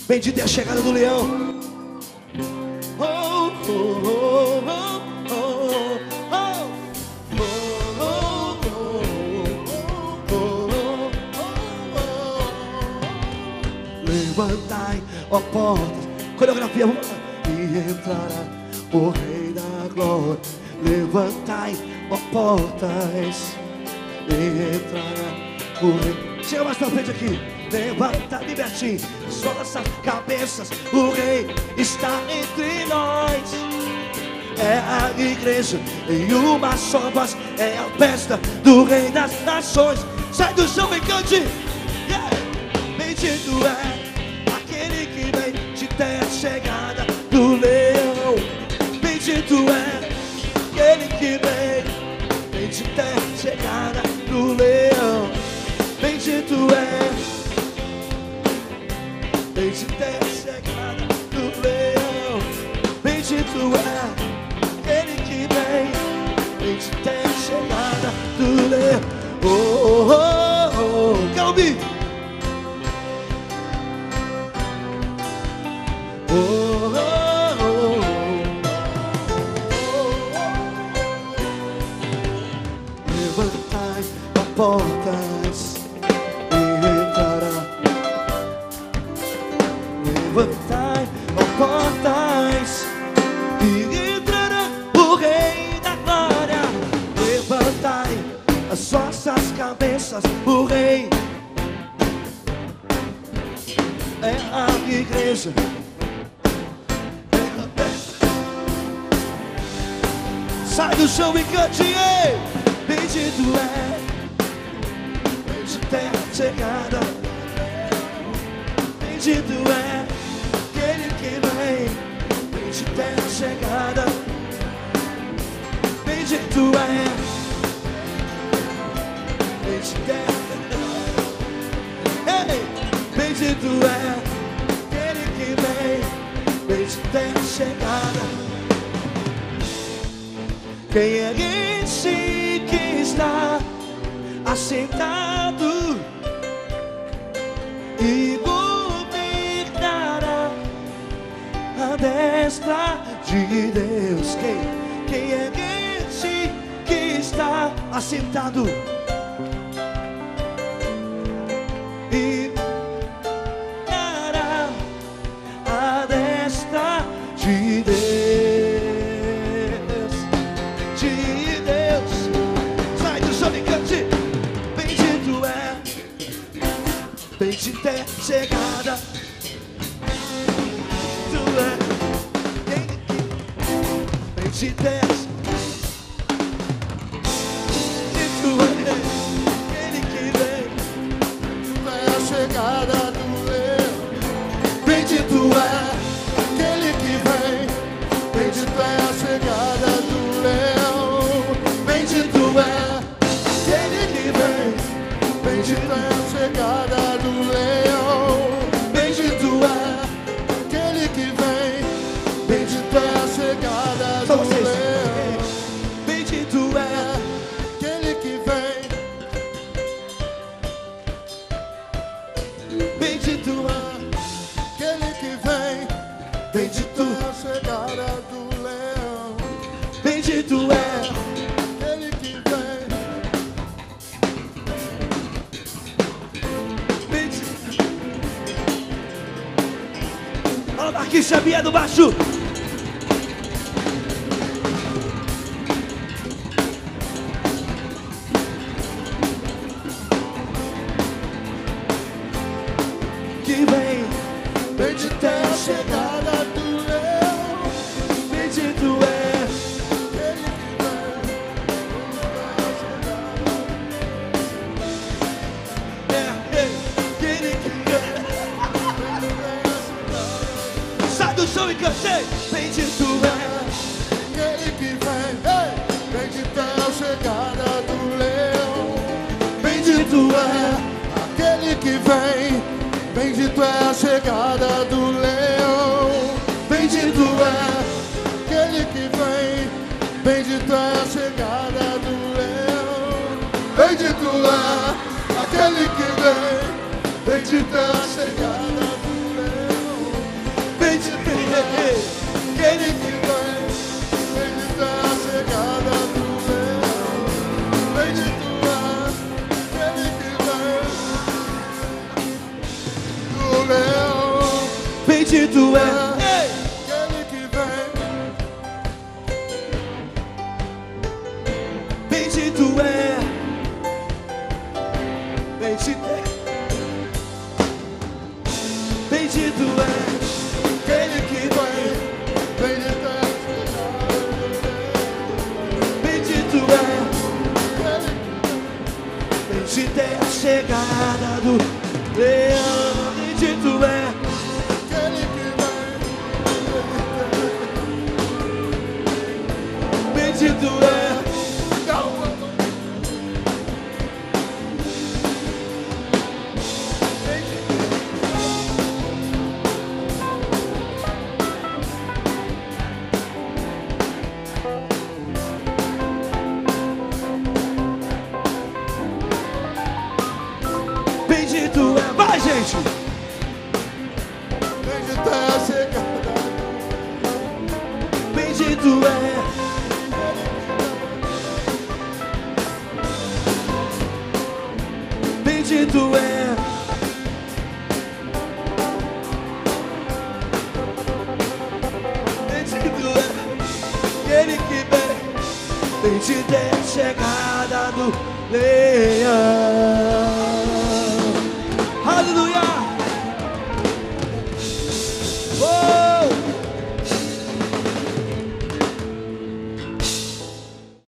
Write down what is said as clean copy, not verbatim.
Bendita é a chegada do leão. Oh, oh, oh, oh, oh, oh, oh, oh. Levantai, ó portas. Coreografia, vamos lá. E entrará o Rei da Glória. Levantai, ó portas. E entrará o Rei. Chega mais pra frente aqui. Levanta, libertinho, sola essas cabeças. O Rei está entre nós. É a igreja em uma só voz. É a festa do Rei das Nações. Sai do chão e cante. Yeah. Bendito é aquele que vem de terra chegada do leão. Bendito é aquele que vem de terra chegada do leão. Bendito é, bendito é a chegada do leão. Bendito é aquele que vem, bendito é a chegada do leão. Oh, oh, oh, quer ouvir? Oh, oh, oh, oh. Levantai a portas. Levantai, ó portas, e entrará o Rei da Glória. Levantai as vossas cabeças, o Rei é a igreja. Sai do chão e cante, ei! Bendito é, bendito é a chegada. Bendito é aquele que vem, bendito é a chegada. Bendito é, bendito é, ei, bendito é aquele que vem, bendito é a chegada. Quem é esse que está assentado e a destra de Deus? Quem é esse que está assentado e dará a destra de Deus? De Deus. Sai do chão e cante. Bendito é, bendito é a chegada. De Deus, bendito é ele que vem, é a chegada do leão. Bendito é aquele que vem, bendito é a chegada do leão. Bendito é aquele que vem, bendito é a chegada do leão. Bendito é aquele que vem, bendito é a chegada do leão. Bendito é aquele que vem, bendito é aquele que vem, bendito é a chegada do leão. Bendito é aquele que vem, bendito. Olha Marquinhos Xavier do baixo. Bendito é a chegada do leão. Bendito é aquele que vem. Aquele que vem. Sai do chão e cantei. Bendito é aquele que vem. Bendito é a chegada do leão. Bendito é aquele que vem. Bendito é a chegada do leão. Bendito é aquele que vem. Bendito é a chegada do leão. Bendito é aquele que vem. Bendito é a chegada do leão. que vem, bendita é a chegada do leão. Bendito é aquele que vem do leão. Bendito é aquele que vem. Bendito é. Bendito é. Bendito é aquele que vem. Bendito é. Bendito é aquele que vem. Bendita é a chegada do leão. Bendito é aquele que vem. Bendito é. Bendito é, vai gente! Bendito é a chegada. Bendito é. Bendito é. Bendito é aquele que vem. Bendita é a chegada do leão. Aleluia!